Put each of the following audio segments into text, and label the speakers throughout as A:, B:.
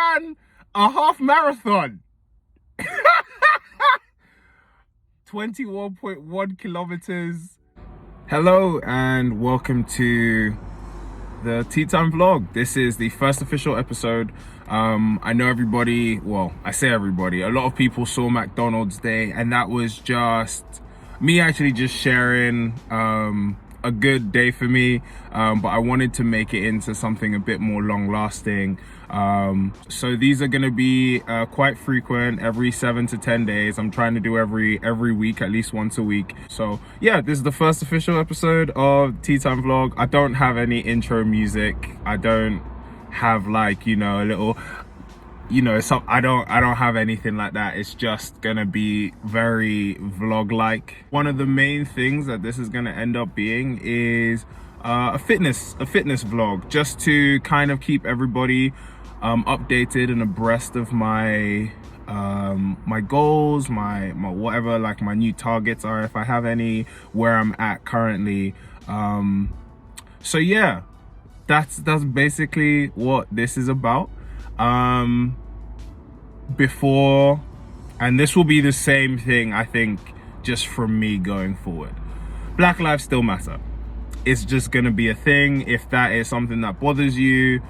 A: ran a half marathon. 21.1 kilometers. Hello and welcome to the Tea Time vlog. This is the first official episode. I know everybody, well, I say everybody, a lot of people saw McDonald's Day, and that was just me actually just sharing a good day for me, but I wanted to make it into something a bit more long lasting. So these are going to be quite frequent, every 7 to 10 days. I'm trying to do every week, at least once a week. So yeah, this is the first official episode of Tea Time vlog. I don't have any intro music. I don't have, like, you know, a little, you know, some, I don't have anything like that. It's just gonna be very vlog like. One of the main things that this is gonna end up being is a fitness vlog, just to kind of keep everybody updated and abreast of my my goals, my whatever, like my new targets are, if I have any, where I'm at currently. So yeah, that's basically what this is about. Before, and this will be the same thing, I think, just from me going forward. Black lives still matter. It's just gonna be a thing. If that is something that bothers you,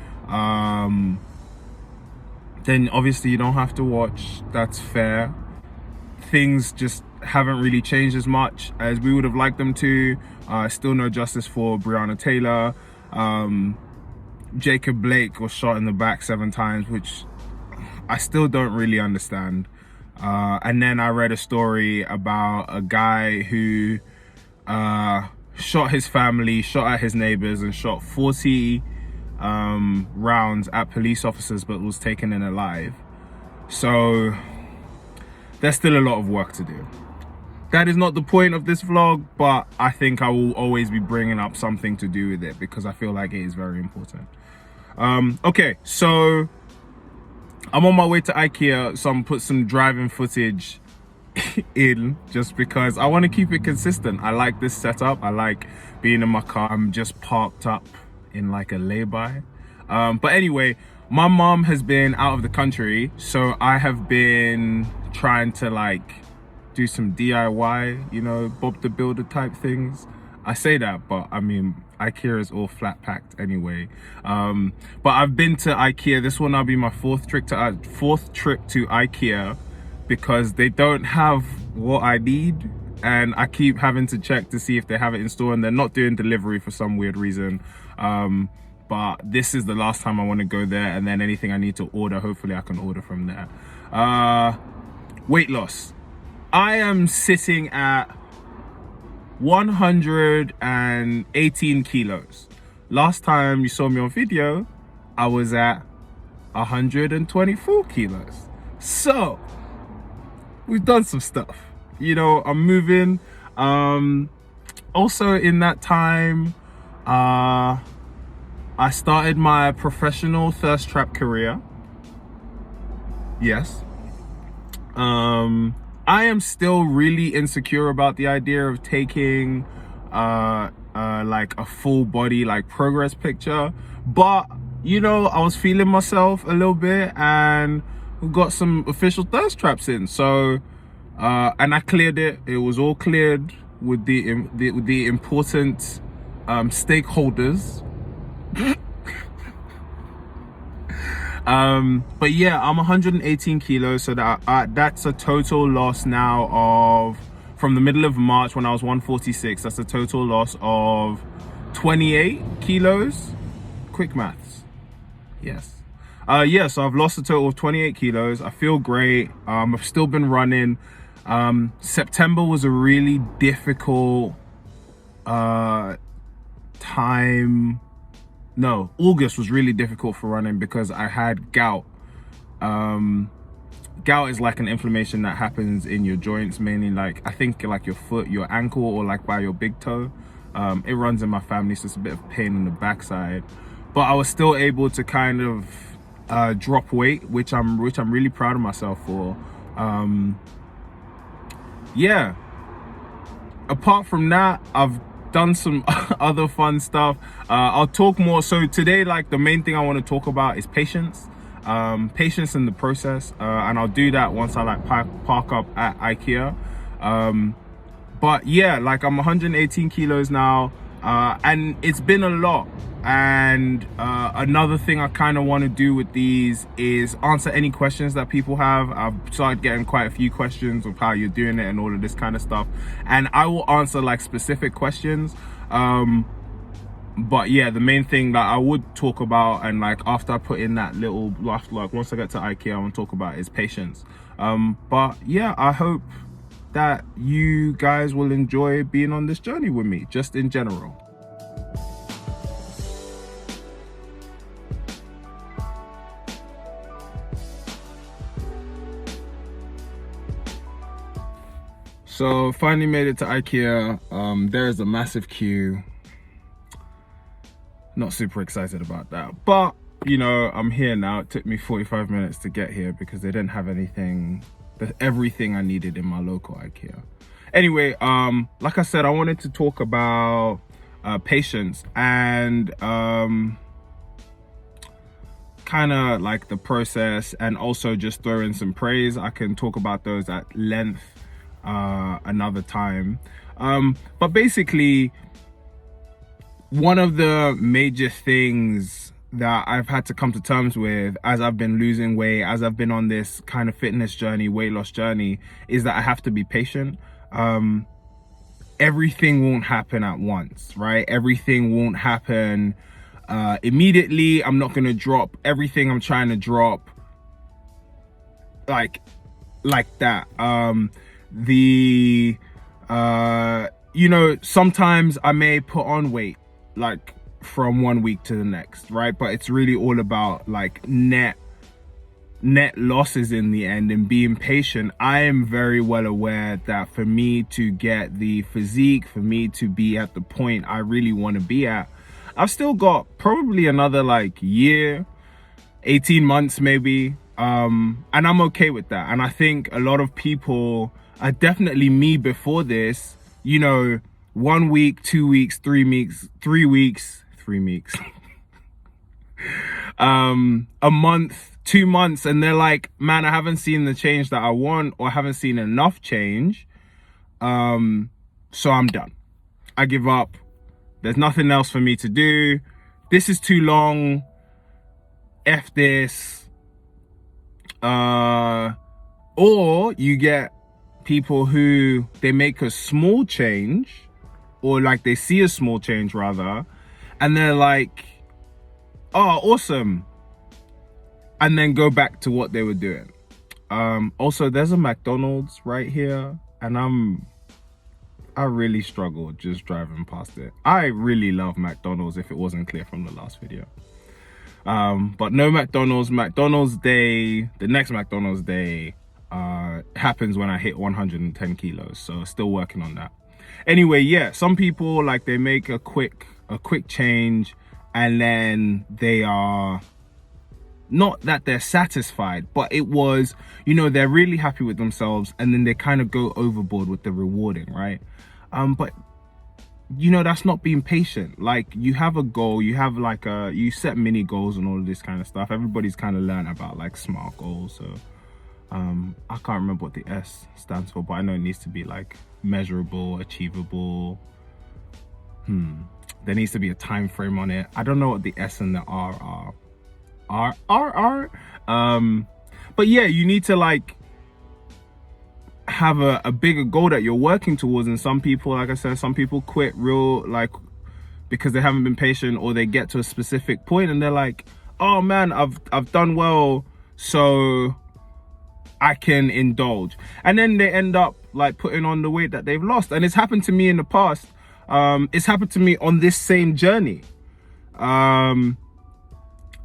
A: then obviously you don't have to watch. That's fair. Things just haven't really changed as much as we would have liked them to. Still no justice for Breonna Taylor. Jacob Blake was shot in the back 7 times, which I still don't really understand. And then I read a story about a guy who shot his family, shot at his neighbors, and shot 40 rounds at police officers, but was taken in alive. So there's still a lot of work to do. That is not the point of this vlog, but I think I will always be bringing up something to do with it because I feel like it is very important. Okay, so I'm on my way to IKEA, so I'm put some driving footage in just because I want to keep it consistent. I like this setup. I like being in my car. I'm just parked up in like a lay-by. But anyway, my mom has been out of the country, so I have been trying to like do some DIY, you know, Bob the Builder type things. I say that, but I mean, IKEA is all flat packed anyway. But I've been to IKEA. This will now be my fourth trip to IKEA because they don't have what I need, and I keep having to check to see if they have it in store, and they're not doing delivery for some weird reason. But this is the last time I want to go there, and then anything I need to order, hopefully I can order from there. Weight loss. I am sitting at 118 kilos. Last time you saw me on video, I was at 124 kilos. So we've done some stuff, you know. I'm moving. Also in that time, I started my professional thirst trap career. Yes. I am still really insecure about the idea of taking like a full body like progress picture, but you know, I was feeling myself a little bit, and we got some official thirst traps in. So and I cleared it. It was all cleared with the important stakeholders. But yeah, I'm 118 kilos, so that's a total loss now of, from the middle of March when I was 146, that's a total loss of 28 kilos. Quick maths. Yes. Yeah, so I've lost a total of 28 kilos. I feel great. I've still been running. September was a really difficult time. No, August was really difficult for running because I had gout. Gout is like an inflammation that happens in your joints, mainly like, I think like your foot, your ankle, or like by your big toe. It runs in my family, so it's a bit of pain in the backside. But I was still able to kind of drop weight, which I'm really proud of myself for. Yeah. Apart from that, I've done some other fun stuff. I'll talk more. So today, like, the main thing I want to talk about is patience. patience in the process, and I'll do that once I like park up at IKEA. But yeah, like I'm 118 kilos now, and it's been a lot. And another thing I kind of want to do with these is answer any questions that people have. I've started getting quite a few questions of how you're doing it and all of this kind of stuff, and I will answer like specific questions. But yeah, the main thing that I would talk about, and like after I put in that little last, like once I get to IKEA, I want to talk about is patience. But yeah, I hope that you guys will enjoy being on this journey with me, just in general. So finally made it to IKEA. There is a massive queue. Not super excited about that, but you know, I'm here now. It took me 45 minutes to get here because they didn't have everything I needed in my local IKEA. Anyway, like I said, I wanted to talk about patience and kind of like the process, and also just throw in some praise. I can talk about those at length another time. But basically, one of the major things that I've had to come to terms with as I've been losing weight, as I've been on this kind of fitness journey, weight loss journey, is that I have to be patient. Everything won't happen at once, right? Everything won't happen immediately. I'm not going to drop everything I'm trying to drop like that. You know, sometimes I may put on weight like from one week to the next, right? But it's really all about like net losses in the end, and being patient. I am very well aware that for me to get the physique, for me to be at the point I really want to be at, I've still got probably another like year, 18 months maybe, and I'm okay with that. And I think a lot of people, definitely me before this, you know, 1 week, 2 weeks, 3 weeks, 3 weeks, a month, 2 months, and they're like, man, I haven't seen the change that I want, or I haven't seen enough change, so I'm done. I give up. There's nothing else for me to do. This is too long. F this. Or you get people who, they make a small change, or like they see a small change rather, and they're like, oh, awesome, and then go back to what they were doing. Also, there's a McDonald's right here, and I really struggle just driving past it. I really love McDonald's, if it wasn't clear from the last video. But no McDonald's day, the next McDonald's day happens when I hit 110 kilos, so still working on that. Anyway, yeah, some people, like, they make a quick change, and then they are, not that they're satisfied, but it was, you know, they're really happy with themselves, and then they kind of go overboard with the rewarding, right? But you know, that's not being patient. Like, you have a goal, you have like you set mini goals and all of this kind of stuff. Everybody's kind of learned about like SMART goals, so I can't remember what the S stands for, but I know it needs to be like measurable, achievable. There needs to be a time frame on it. I don't know what the S and the R are. But yeah, you need to like have a bigger goal that you're working towards. And some people, like I said, some people quit real, like, because they haven't been patient, or they get to a specific point and they're like, oh man, I've done well, so I can indulge, and then they end up like putting on the weight that they've lost. And it's happened to me in the past. It's happened to me on this same journey.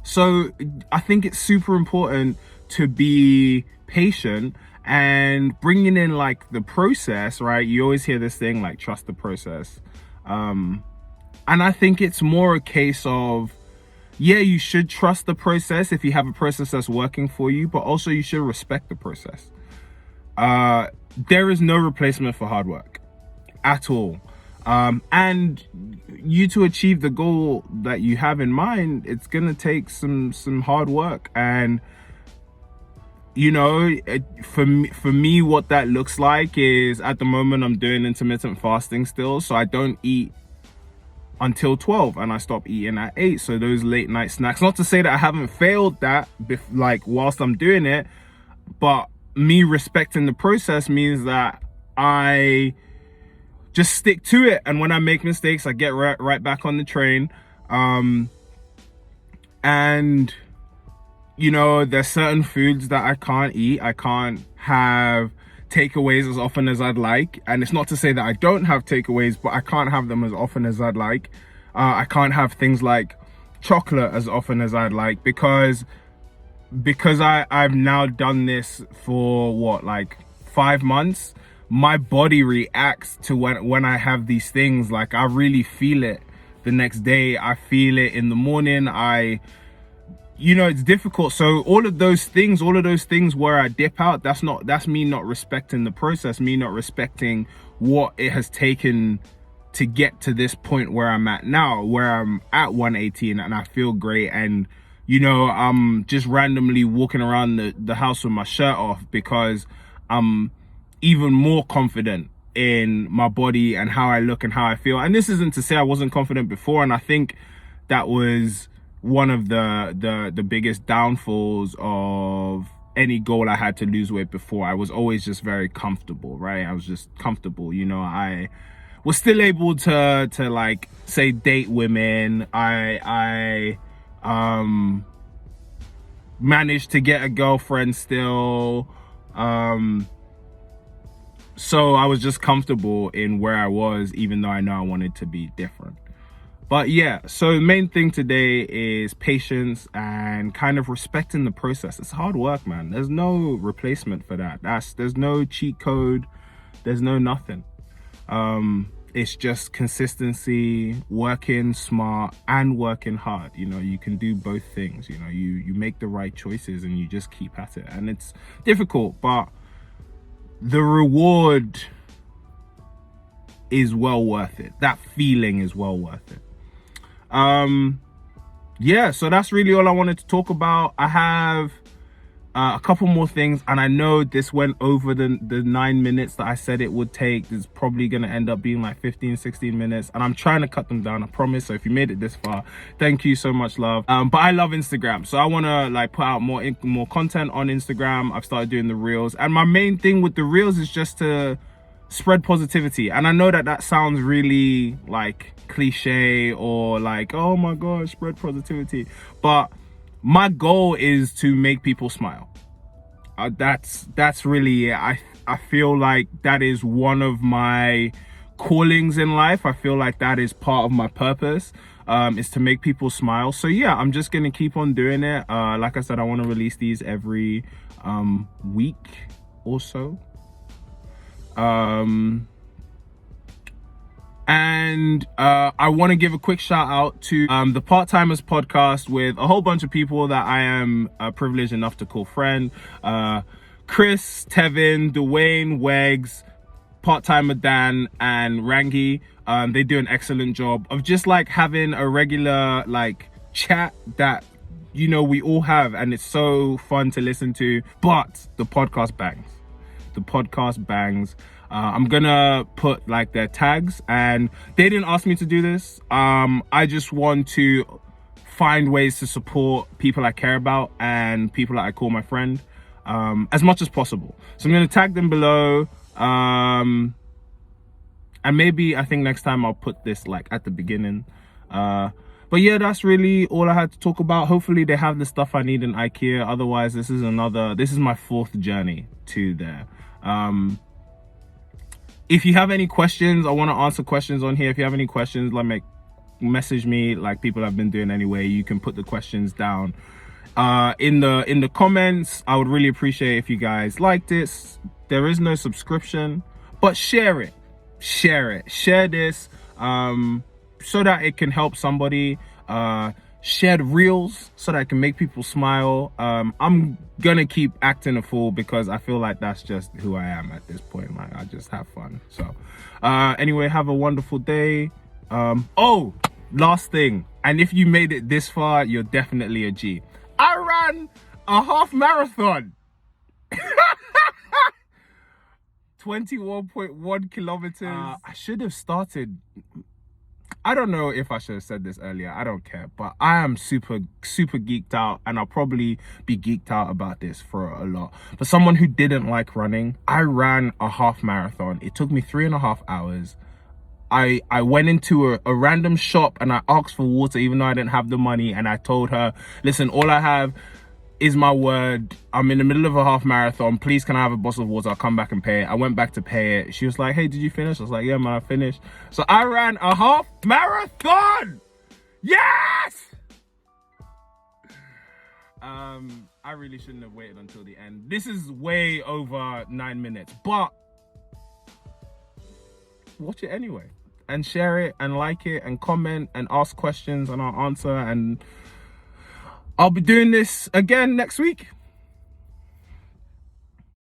A: So I think it's super important to be patient and bringing in like the process, right? You always hear this thing like, trust the process. And I think it's more a case of, yeah, you should trust the process if you have a process that's working for you, but also you should respect the process. There is no replacement for hard work at all. And you to achieve the goal that you have in mind, it's gonna take some hard work. And for me, what that looks like is, at the moment, I'm doing intermittent fasting still, so I don't eat until 12 and I stop eating at 8. So those late night snacks, not to say that I haven't failed that whilst I'm doing it, but me respecting the process means that I just stick to it, and when I make mistakes, I get right back on the train. And there's certain foods that I can't eat. I can't have takeaways as often as I'd like, and it's not to say that I don't have takeaways, but I can't have them as often as I'd like. I can't have things like chocolate as often as I'd like, because I've now done this for 5 months. My body reacts to when I have these things. Like, I really feel it the next day. I feel it in the morning. It's difficult. So all of those things where I dip out, that's me not respecting the process, me not respecting what it has taken to get to this point where I'm at now, where I'm at 118 and I feel great. And I'm just randomly walking around the house with my shirt off because I'm even more confident in my body and how I look and how I feel. And this isn't to say I wasn't confident before, and I think that was one of the biggest downfalls of any goal I had to lose weight before. I was always just very comfortable, right? I was just comfortable. I was still able to like, say, date women. I managed to get a girlfriend still. So I was just comfortable in where I was, even though I know I wanted to be different. But yeah, so the main thing today is patience and kind of respecting the process. It's hard work, man. There's no replacement for that. There's no cheat code. There's no nothing. It's just consistency, working smart and working hard. You can do both things. You make the right choices and you just keep at it. And it's difficult, but the reward is well worth it. That feeling is well worth it. Yeah, so that's really all I wanted to talk about. I have a couple more things, and I know this went over the 9 minutes that I said it would take. It's probably going to end up being like 15-16 minutes, and I'm trying to cut them down, I promise. So if you made it this far, thank you so much, love. But I love Instagram, so I want to put out more content on Instagram. I've started doing the reels, and my main thing with the reels is just to spread positivity. And I know that sounds really cliche or oh my gosh, spread positivity, but my goal is to make people smile. That's really it. I feel like that is one of my callings in life. I feel like that is part of my purpose, is to make people smile. So yeah, I'm just gonna keep on doing it. Like I said, I want to release these every week or so. And I want to give a quick shout out to the Part-Timers podcast with a whole bunch of people that I am privileged enough to call friend. Chris, Tevin, Dwain, Wegz, Part-Timer Dan, and Rangi. They do an excellent job of just having a regular chat that we all have, and it's so fun to listen to. But the podcast bangs. The podcast bangs. I'm gonna put their tags, and they didn't ask me to do this. I just want to find ways to support people I care about and people that I call my friend, as much as possible. So I'm gonna tag them below, and maybe I think next time I'll put this at the beginning. But yeah, that's really all I had to talk about. Hopefully they have the stuff I need in IKEA. Otherwise, this is my 4th journey to there. If you have any questions, I want to answer questions on here. If you have any questions, message me like people have been doing anyway. You can put the questions down in the comments. I would really appreciate if you guys liked it. There is no subscription, but share it. Share this so that it can help somebody. shared reels so that I can make people smile. I'm gonna keep acting a fool because I feel like that's just who I am at this point. Like, I just have fun. So anyway, have a wonderful day. Oh, last thing, and if you made it this far, you're definitely a G. I ran a half marathon. 21.1 kilometers. I should have started. I don't know if I should have said this earlier. I don't care, but I am super geeked out, and I'll probably be geeked out about this for a lot. For someone who didn't like running, I ran a half marathon. It took me 3.5 hours. I went into a random shop and I asked for water even though I didn't have the money, and I told her, listen, all I have is my word. I'm in the middle of a half marathon. Please, can I have a bottle of water? I'll come back and pay it. I went back to pay it. She was like, hey, did you finish? I was like, yeah, man, I finished. So I ran a half marathon. Yes! I really shouldn't have waited until the end. This is way over 9 minutes, but watch it anyway and share it and like it and comment and ask questions and I'll answer, and I'll be doing this again next week.